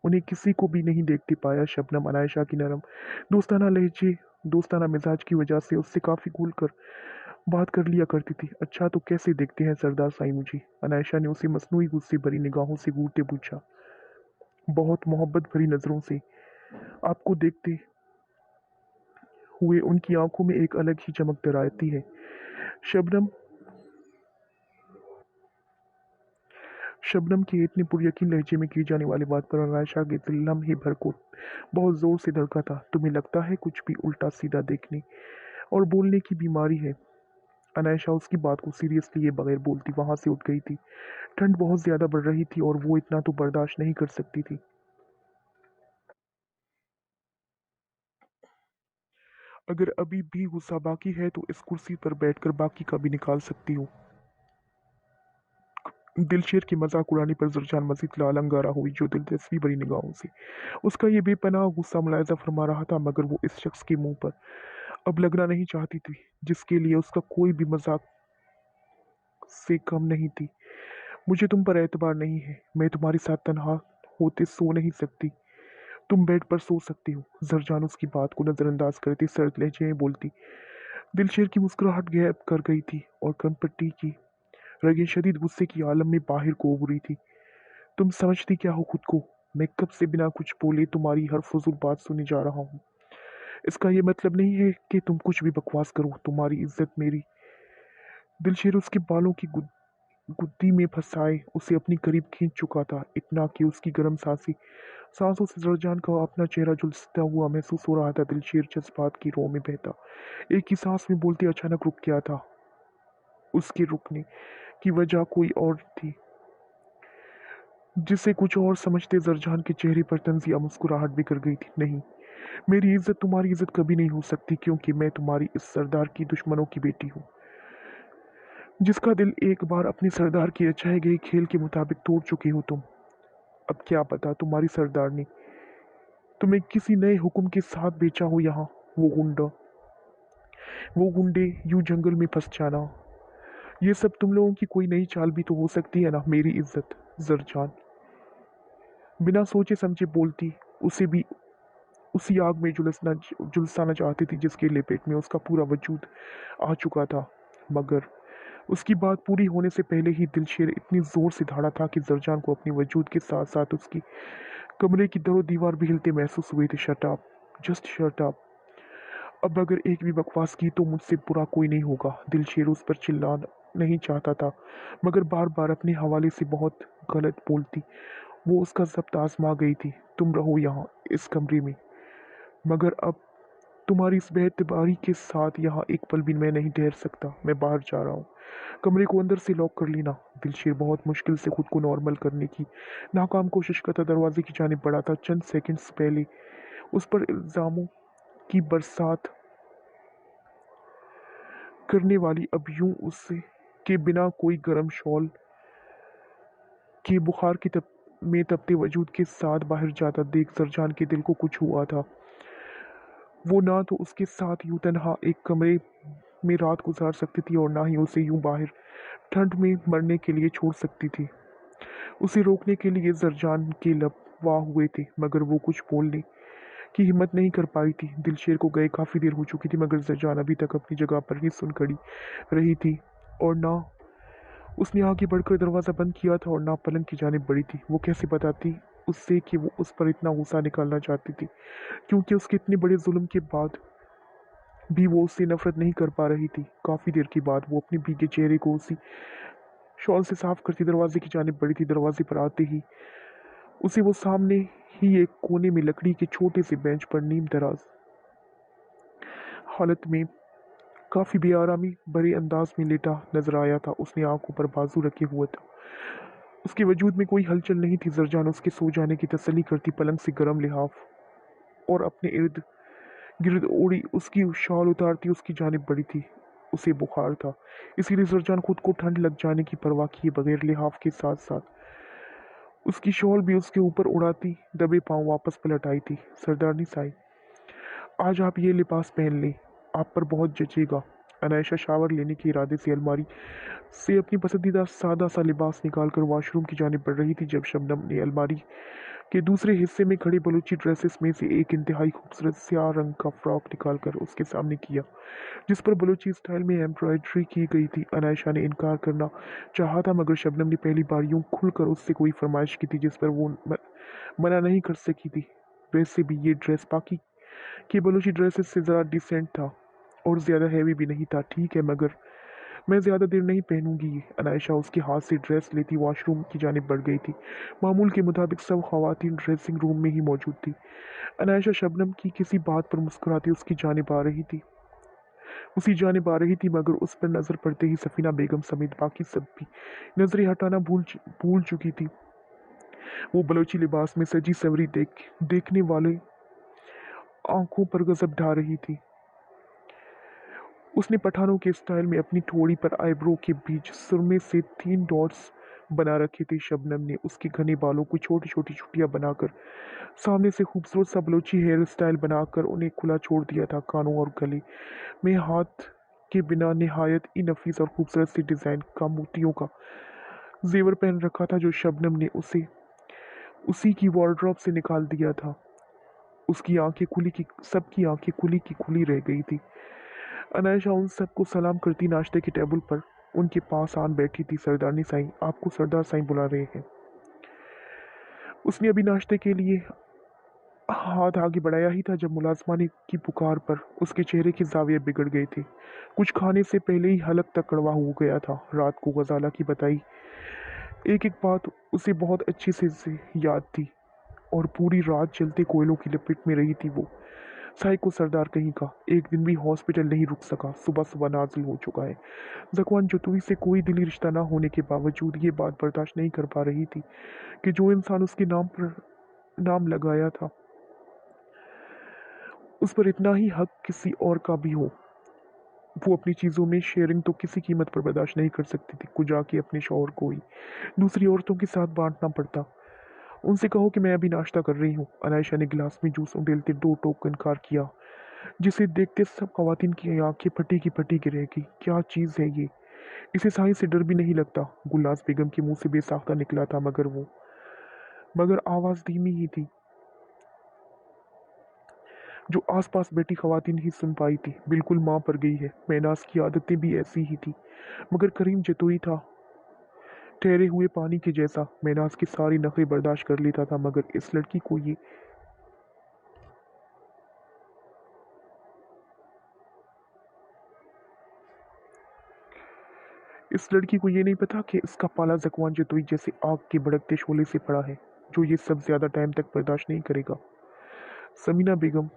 उन्हें किसी को भी नहीं देखते पाया। शबनम अनायशा की नरम दोस्ताना लहजे, दोस्ताना मिजाज की वजह से उससे काफी खुल कर बात कर लिया करती थी। अच्छा, तो कैसे देखते हैं सरदार साईं मुझे? अनायशा ने उसे मसनूई गुस्से भरी निगाहों से घूरते पूछा। बहुत मोहब्बत भरी नजरों से आपको देखते हुए उनकी आंखों में एक अलग ही चमक नजर आती है। शबनम शबनम के इतने पुरयकीन लहजे में की जाने वाली बात पर अनायशा के दिल लम्हे भर को बहुत जोर से धड़का था। तुम्हें लगता है कुछ भी उल्टा सीधा देखने और बोलने की बीमारी है? अनायशा उसकी बात को सीरियस लिए बगैर बोलती वहां से उठ गई थी। ठंड बहुत ज्यादा बढ़ रही थी और वो इतना तो बर्दाश्त नहीं कर सकती थी। अगर अभी भी गुस्सा बाकी है तो इस कुर्सी पर बैठकर बाकी का भी निकाल सकती हूँ। दिलशेर की मजाक उड़ाने पर जरजान मजीद लालंगारा हुई, जो दिलचस्पी भरी निगाहों से उसका ये बेपनाह गुस्सा मुलायजा फरमा रहा था, मगर वो इस शख्स के मुंह पर अब लगना नहीं चाहती थी, जिसके लिए उसका कोई भी मजाक से कम नहीं थी। मुझे तुम पर एतबार नहीं है, मैं तुम्हारे साथ तन्हा होते सो नहीं सकती। तुम बेड पर सो सकती हो। जरजान उसकी बात को नजरअंदाज करती सर्द लहजे में बोलती। दिलशेर की मुस्कुराहट गैब कर गई थी और कनपट्टी की रगें शदीद गुस्से की आलम में बाहर को उभरी थी। तुम समझती क्या हो खुद को? मैं कब से बिना कुछ बोले तुम्हारी हर फजूल बात सुने जा रहा हूँ। इसका ये मतलब नहीं है कि तुम कुछ भी बकवास करो। तुम्हारी इज्जत मेरी। दिलशेर उसके बालों की गुद्दी में फंसाए उसे अपनी करीब खींच चुका था, इतना कि उसकी गर्म सांसों से जरजान का अपना चेहरा झुलसता हुआ महसूस हो रहा था। दिलशेर जज्बात की रो में बहता एक ही सांस में बोलते अचानक रुक गया था। उसके रुकने की वजह कोई और थी, जिसे कुछ और समझते जरजान के चेहरे पर तंजिया मुस्कुराहट बिखर गई थी। नहीं, मेरी इज्जत तुम्हारी इज्जत कभी नहीं हो सकती, क्योंकि मैं तुम्हारी इस सरदार की दुश्मनों की बेटी हूँ, जिसका दिल एक बार अपने सरदार की रचाए गए खेल के मुताबिक तोड़ चुके हो तुम। अब क्या पता तुम्हारी सरदार ने तुम्हें किसी नए हुक्म के साथ बेचा हो यहाँ। वो गुंडा वो गुंडे यूं जंगल में फंस जाना, ये सब तुम लोगों की कोई नई चाल भी तो हो सकती है ना। मेरी इज्जत? जरजान बिना सोचे समझे बोलती, उसे भी उसी आग में झुलसाना चाहती थी जिसके लपेट में उसका पूरा वजूद आ चुका था। मगर उसकी बात पूरी होने से पहले ही दिलशेर इतनी जोर से दहाड़ा था कि जरजान को अपने वजूद के साथ साथ उसकी कमरे की दरो दीवार भी हिलते महसूस हुए थे। Shut up, just shut up. अब अगर एक भी बकवास की तो मुझसे बुरा कोई नहीं होगा। दिलशेर उस पर चिल्ला नहीं चाहता था, मगर बार बार अपने हवाले से बहुत गलत बोलती वो उसका जब्त आजमा गई थी। तुम रहो यहाँ इस कमरे में, मगर अब तुम्हारी इस बेतबारी के साथ यहाँ एक पल भी मैं नहीं ठहर सकता। मैं बाहर जा रहा हूँ। कमरे को अंदर से लॉक कर लेना। दिलशेर बहुत मुश्किल से खुद को नॉर्मल करने की नाकाम कोशिश करता दरवाजे की जानिब बढ़ा था। चंद सेकंड्स पहले उस पर इल्जामों की बरसात करने वाली अब यूं उससे के बिना कोई गर्म शॉल के बुखार की में तपते वजूद के साथ बाहर जाता देख जरजान के दिल को कुछ हुआ था। वो ना तो उसके साथ यूं तन्हा एक कमरे में रात गुजार सकती थी और ना ही उसे यूं बाहर ठंड में मरने के लिए छोड़ सकती थी। उसे रोकने के लिए जरजान के लब वाह हुए थे, मगर वो कुछ बोलने की हिम्मत नहीं कर पाई थी। दिलशेर को गए काफ़ी देर हो चुकी थी, मगर जरजान अभी तक अपनी जगह पर ही सुन खड़ी रही थी। और ना उसने आगे बढ़कर दरवाज़ा बंद किया था और ना पलंग की जानिब बढ़ी थी। वो कैसे बताती उससे कि वो उस पर इतना गुस्सा निकालना चाहती थी, क्योंकि उसके इतने बड़े जुल्म के बाद भी वो उससे नफरत नहीं कर पा रही थी। काफ़ी देर के बाद वो अपने भीगे चेहरे को उसी शॉल से साफ करती दरवाजे की जानिब बढ़ी थी। दरवाजे पर आते ही उसे वो सामने ही एक कोने में लकड़ी के छोटे से बेंच पर नीम दराज हालत में काफ़ी बेआरामी भरे अंदाज में लेटा नजर आया था। उसने आंखों पर बाजू रखे हुआ था। उसके वजूद में कोई हलचल नहीं थी। जरजान उसके सो जाने की तसल्ली करती पलंग से गर्म लिहाफ और अपने इर्द गिर्द ओढ़ी उसकी शॉल उतारती उसकी जानिब बढ़ी थी। उसे बुखार था, इसीलिए जरजान खुद को ठंड लग जाने की परवाह किए बगैर लिहाफ के साथ साथ उसकी शॉल भी उसके ऊपर उड़ाती दबे पांव वापस पलट आई थी। सरदारनी साई, आज आप ये लिबास पहन लें, आप पर बहुत जचेगा। अनायशा शावर लेने के इरादे से अलमारी से अपनी पसंदीदा सादा सा लिबास निकालकर वॉशरूम की जानिब बढ़ रही थी जब शबनम ने अलमारी के दूसरे हिस्से में खड़ी बलूची ड्रेसेस में से एक इंतहाई खूबसूरत स्याह रंग का फ्रॉक निकालकर उसके सामने किया, जिस पर बलूची स्टाइल में एम्ब्रॉयडरी की गई थी। अनायशा ने इनकार करना चाहा था, मगर शबनम ने पहली बार यूं खुलकर उससे कोई फरमाइश की थी जिस पर वो मना नहीं कर सकी थी। वैसे भी ये ड्रेस बाकी की बलूची ड्रेसेस से ज़रा डिसेंट था और ज़्यादा हैवी भी नहीं था। ठीक है, मगर मैं ज़्यादा देर नहीं पहनूंगी ये। अनायशा उसके हाथ से ड्रेस लेती वॉशरूम की जानिब बढ़ गई थी। मामूल के मुताबिक सब खवातीन ड्रेसिंग रूम में ही मौजूद थी। अनायशा शबनम की किसी बात पर मुस्कुराती उसी जानिब आ रही थी, मगर उस पर नज़र पड़ते ही सफीना बेगम समेत बाकी सब भी नजरें हटाना भूल चुकी थी। वो बलोची लिबास में सजी सवरी देखने वाले आंखों पर गजब ढा रही थी। उसने पठानों के स्टाइल में अपनी ठोड़ी पर आईब्रो के बीच सुरमे से 3 डॉट्स बना रखे थे। शबनम ने उसके घने बालों को छोटी छोटी छुट्टियां बनाकर सामने से खूबसूरत सा बलोची हेयर स्टाइल बनाकर उन्हें खुला छोड़ दिया था। कानों और गले में हाथ के बिना निहायत ही नफीस और खूबसूरत सी डिजाइन का मोतियों का जेवर पहन रखा था, जो शबनम ने उसे उसी की वार्डरोब से निकाल दिया था। उसकी आंखें खुली की सबकी आंखें खुली की खुली रह गई थी। अनायशा उन सबको सलाम करती नाश्ते के टेबल पर उनके पास आन बैठी थी। सरदारनी साईं, आपको सरदार साईं बुला रहे हैं। उसने अभी नाश्ते के लिए हाथ आगे बढ़ाया ही था जब मुलाजमा ने की पुकार पर उसके चेहरे के जाविये बिगड़ गए थे। कुछ खाने से पहले ही हलक तक कड़वा हो गया था। रात को गजाला की बताई एक एक बात उसे बहुत अच्छे से याद थी और पूरी रात जलते कोयलों की लपेट में रही थी वो। साई को सरदार कहीं का एक दिन भी हॉस्पिटल नहीं रुक सका। सुबह सुबह नाजिल हो चुका है। जकवान जतुई से कोई दिली रिश्ता ना होने के बावजूद ये बात बर्दाश्त नहीं कर पा रही थी कि जो इंसान उसके नाम पर नाम लगाया था उस पर इतना ही हक किसी और का भी हो। वो अपनी चीज़ों में शेयरिंग तो किसी कीमत पर बर्दाश्त नहीं कर सकती थी। कुछ जाके अपने शौहर को ही दूसरी औरतों के साथ बांटना पड़ता। उनसे कहो कि मैं अभी नाश्ता कर रही हूँ। अनायशा ने गिलास में जूस उंडेलते 2 टोक इनकार किया, जिसे देखते सब खवातीन की आंखें फटी की फटी गिर गई। क्या चीज़ है ये? इसे साई से डर भी नहीं लगता। गुलनाज बेगम के मुंह से बेसाख्ता निकला था, मगर आवाज़ धीमी ही थी, जो आसपास बैठी खवातीन ही सुन पाई थी। बिल्कुल माँ पर गई है। महनाज की आदतें भी ऐसी ही थी, मगर करीम जतोई था ठहरे हुए पानी के जैसा। महनाज की सारी नखरे बर्दाश्त कर लेता था, मगर इस लड़की को ये नहीं पता कि इसका पाला जकवान जतोई जैसे आग के भड़कते शोले से पड़ा है, जो ये सब ज्यादा टाइम तक बर्दाश्त नहीं करेगा। समीना बेगम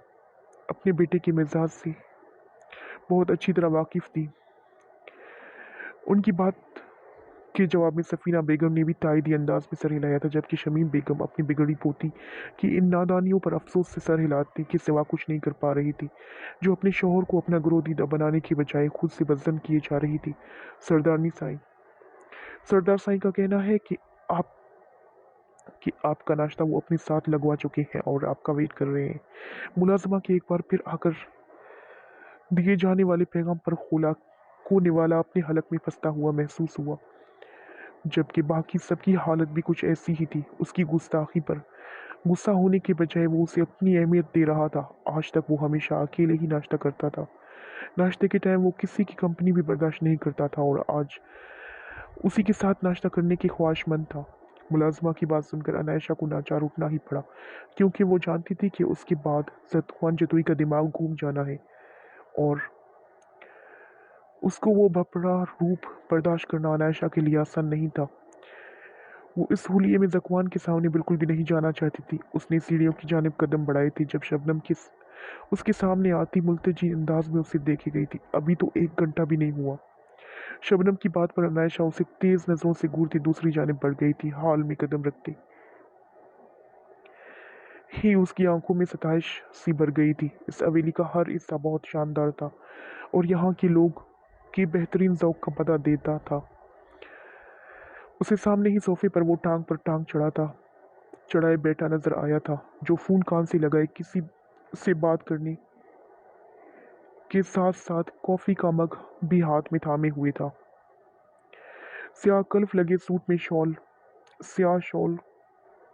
अपने बेटे के मिजाज से बहुत अच्छी तरह वाकिफ थी। उनकी बात के जवाब में सफीना बेगम ने भी तायदी अंदाज में सर हिलाया था, जबकि शमीम बेगम अपनी बिगड़ी पोती की इन नादानियों पर अफसोस से सर हिलाने के सिवा कुछ नहीं कर पा रही थी, जो अपने शौहर को अपना गुरोदीदा बनाने की बजाय खुद से बदजन किए जा रही थी। सरदारनी साई सरदार साईं का कहना है आप कि आपका नाश्ता वो अपने साथ लगवा चुके हैं और आपका वेट कर रहे हैं। मुलाजमा के एक बार फिर आकर दिए जाने वाले पैगाम पर खोला को निवाला अपने हलक में फंसता हुआ महसूस हुआ, जबकि बाकी सबकी हालत भी कुछ ऐसी ही थी। उसकी गुस्ताखी पर गुस्सा होने के बजाय वो उसे अपनी अहमियत दे रहा था। आज तक वो हमेशा अकेले ही नाश्ता करता था। नाश्ते के टाइम वो किसी की कंपनी भी बर्दाश्त नहीं करता था और आज उसी के साथ नाश्ता करने की ख्वाहिशमंद था। मुलाजमा की बात सुनकर अनायशा को नाचार उठना ही पड़ा, क्योंकि वो जानती थी कि उसके बाद ज़तवान जतोई का दिमाग घूम जाना है और उसको वो भपड़ा रूप बर्दाश्त करना अनायशा के लिए आसान नहीं था। वो इस हुलिये में ज़कवान के सामने बिल्कुल भी नहीं जाना चाहती थी। उसने सीढ़ियों की जानिब कदम बढ़ाए थे जब शबनम उसके सामने आती मुल्तजी अंदाज में उसे देखे गई थी। अभी तो 1 घंटा भी नहीं हुआ। शबनम की बात पर अनायशा उसे तेज नजरों से घूरती दूसरी जानिब बढ़ गई थी। हाल में कदम रखती ही उसकी आंखों में सताइश सी भर गई थी। इस हवेली का हर हिस्सा बहुत शानदार था और यहाँ के लोग के बेहतरीन ज़ौक का पता देता था। उसे सामने ही सोफे पर टांग चढ़ाए बैठा नजर आया था, जो फोन कान से लगाए किसी से बात करने के साथ साथ कॉफी का मग भी हाथ में थामे हुए था। स्याह कल्फ लगे सूट में स्याह शॉल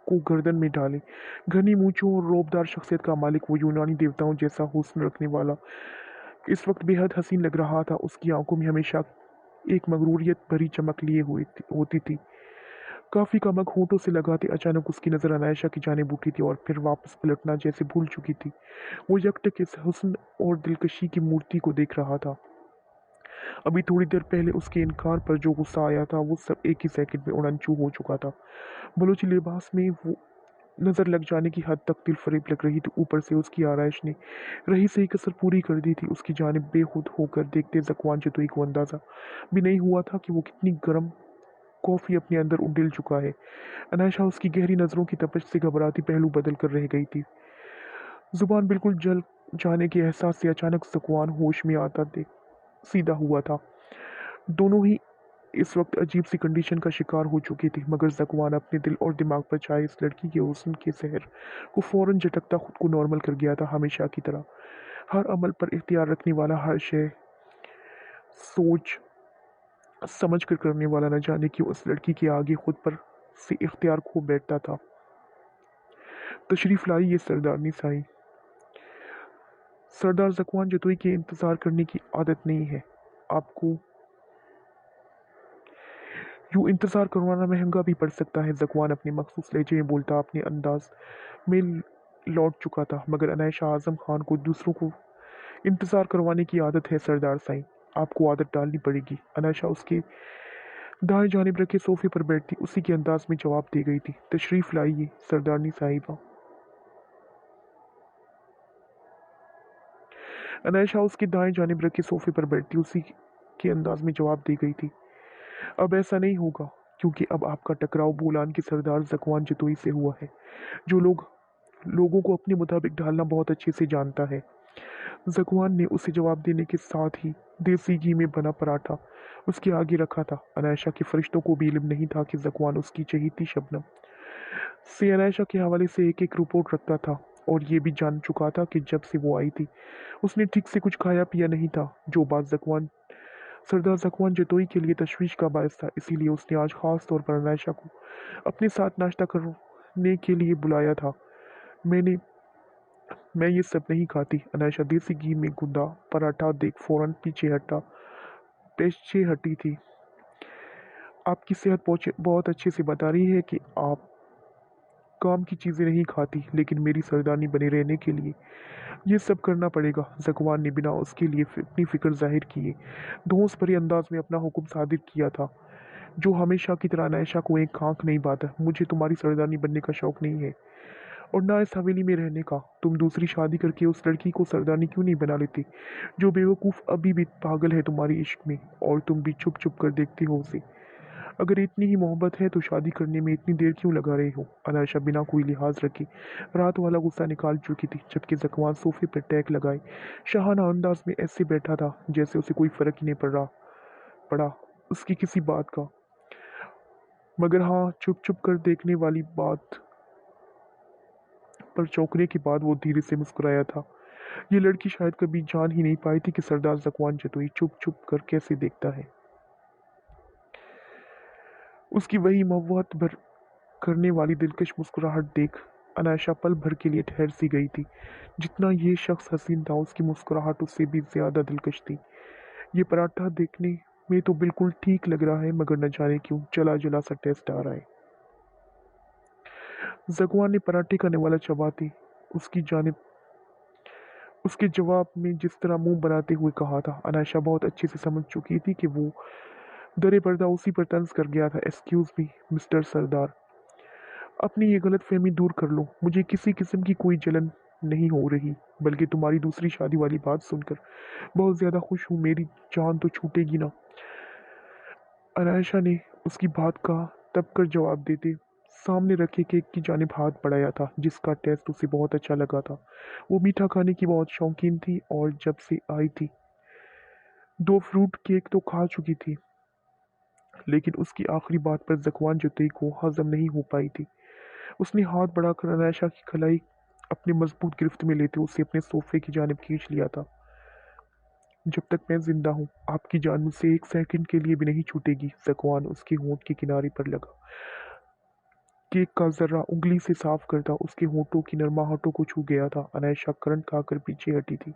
को गर्दन में डाले, घनी मूंछों और रौबदार शख्सियत का मालिक, वो यूनानी देवताओं जैसा हुस्न रखने वाला इस वक्त बेहद हसीन लग रहा था। उसकी आंखों में हमेशा एक मगरूरियत भरी चमक लिए होती थी। काफी का मग होठों से लगाते अचानक उसकी नजर अनायशा की जानिब उठी थी और फिर वापस पलटना जैसे भूल चुकी थी। वो यकटक इस हुस्न और दिलकशी की मूर्ति को देख रहा था। अभी थोड़ी देर पहले उसके इनकार पर जो गुस्सा आया था वो सब एक ही सेकंड में उड़नचू हो चुका था। बलूची लिबास में वो नजर लग जाने की हद तक दिल फरेब लग रही थी। ऊपर से उसकी आरइश ने रही सही कसर पूरी कर दी थी। उसकी जानिब बेखुद होकर देखते ज़कवान जतोई को अंदाजा भी नहीं हुआ था कि वो कितनी गर्म कॉफी अपने अंदर उंडेल चुका है। अनायशा उसकी गहरी नजरों की तपश से घबराती पहलू बदल कर रह गई थी। जुबान बिल्कुल जल जाने के एहसास से अचानक ज़कवान होश में आता देख सीधा हुआ था। दोनों ही इस वक्त अजीब सी कंडीशन का शिकार हो चुकी थी, मगर ज़कवान अपने दिल और दिमाग पर छाए इस लड़की के हुस्न के सहर को फौरन झटकता खुद को नॉर्मल कर गया था। हमेशा की तरह हर अमल पर इख्तियार रखने वाला, हर शय सोच समझ कर करने वाला, न जाने कि उस लड़की के आगे खुद पर से इख्तियार खो बैठता था। तशरीफ लाई ये सरदारनी साई। सरदार ज़कवान जतोई के इंतज़ार करने की आदत नहीं है आपको। यूँ इंतज़ार करवाना महंगा भी पड़ सकता है। ज़कवान अपने मखसूस लहजे में बोलता अपने अंदाज में लौट चुका था। मगर अनायशा आज़म खान को दूसरों को इंतज़ार करवाने की आदत है सरदार साईं, आपको आदत डालनी पड़ेगी। अनायशा उसके दाएं जानिब रखे सोफे पर बैठती उसी के अंदाज में जवाब दे गई थी। तशरीफ़ लाइए सरदारनी साहिबा। अनायशा उसके दाएं जानिब रखे सोफे पर बैठती उसी के अंदाज में जवाब दे गई थी। अब ऐसा नहीं होगा, क्योंकि अब आपका टकराव बोलान के सरदार ज़कवान जतोई से हुआ है, जो लोगों को अपने मुताबिक ढालना बहुत अच्छे से जानता है। ज़कवान ने उसे जवाब देने के साथ ही देसी घी में बना पराठा उसके आगे रखा था। अनायशा के फरिश्तों को भी इल्म नहीं था कि ज़कवान उसकी चहेती शबनम से अनायशा के हवाले से एक एक रिपोर्ट रखता था और ये भी जान चुका था कि जब से वो आई थी उसने ठीक से कुछ खाया पिया नहीं था, जो बात सरदार ज़कवान जतोई के लिए तशवीश का बायस था। इसीलिए उसने आज ख़ास तौर पर अनायशा को अपने साथ नाश्ता करने के लिए बुलाया था। मैंने मैं ये सब नहीं खाती। अनायशा देसी घी में गुंदा पराठा देख फौरन पीछे हटी थी। आपकी सेहत बहुत अच्छे से बता रही है कि आप काम की चीज़ें नहीं खाती, लेकिन मेरी सरदारनी बने रहने के लिए ये सब करना पड़ेगा। ज़कवान ने बिना उसके लिए अपनी फ़िक्र ज़ाहिर किए धौंस भरे अंदाज में अपना हुक्म सादिर किया था, जो हमेशा की तरह अनायशा को एक आंख नहीं पाता। मुझे तुम्हारी सरदारनी बनने का शौक नहीं है और ना इस हवेली में रहने का। तुम दूसरी शादी करके उस लड़की को सरदारनी क्यों नहीं बना लेती, जो बेवकूफ़ अभी भी पागल है तुम्हारी इश्क में, और तुम भी छुप छुप कर देखते हो उसे। अगर इतनी ही मोहब्बत है तो शादी करने में इतनी देर क्यों लगा रहे हो। अनायशा बिना कोई लिहाज रखे रात वाला गुस्सा निकाल चुकी थी, जबकि ज़कवान सोफे पर टैक लगाए शाहाना अंदाज में ऐसे बैठा था जैसे उसे कोई फ़र्क ही नहीं पड़ा उसकी किसी बात का। मगर हाँ, छुप छुप कर देखने वाली बात पर चौंकने के बाद वो धीरे से मुस्कुराया था। ये लड़की शायद कभी जान ही नहीं पाई थी कि सरदार ज़कवान जतोई छुप छुप कर कैसे देखता है। उसकी वही मव्वत भर करने वाली दिलकश मुस्कुराहट देख अनायशा पल भर के लिए ठहर सी गई थी। जितना ये शख्स हसीन था, उसकी मुस्कुराहट उससे भी ज्यादा दिलकश थी। ये पराठा देखने में तो बिल्कुल ठीक लग रहा है, मगर न जाने क्यों जला जला सा टेस्ट आ रहा है। जगवान ने पराठे का निवाला चबाते उसकी जानिब उसके जवाब में जिस तरह मुंह बनाते हुए कहा था, अनायशा बहुत अच्छे से समझ चुकी थी कि वो दरे पर्दा उसी पर तंज कर गया था। एक्सक्यूज मी मिस्टर सरदार, अपनी ये गलत फहमी दूर कर लो। मुझे किसी किस्म की कोई जलन नहीं हो रही, बल्कि तुम्हारी दूसरी शादी वाली बात सुनकर बहुत ज्यादा खुश हूँ। मेरी जान तो छूटेगी ना। अनायशा ने उसकी बात का तब कर जवाब देते सामने रखे केक की जानिब हाथ बढ़ाया था, जिसका टेस्ट उसे बहुत अच्छा लगा था। वो मीठा खाने की बहुत शौकीन थी और जब से आई थी 2 फ्रूट केक तो खा चुकी थी, लेकिन उसकी आखिरी बात पर जकवान जुतई को हजम नहीं हो पाई थी। उसने हाथ बढ़ाकर अनायशा की कलाई अपनी मजबूत गिरफ्त में लेते उसे अपने सोफे की जानिब खींच लिया था। जब तक मैं जिंदा हूँ, आपकी जान मुझसे एक सेकंड के लिए भी नहीं छूटेगी। जकवान उसके होंठ के किनारे पर लगा, केक का जर्रा उंगली से साफ करता उसके होठों की नरमाहटों को छू गया था। अनायशा करंट खाकर पीछे हटी थी।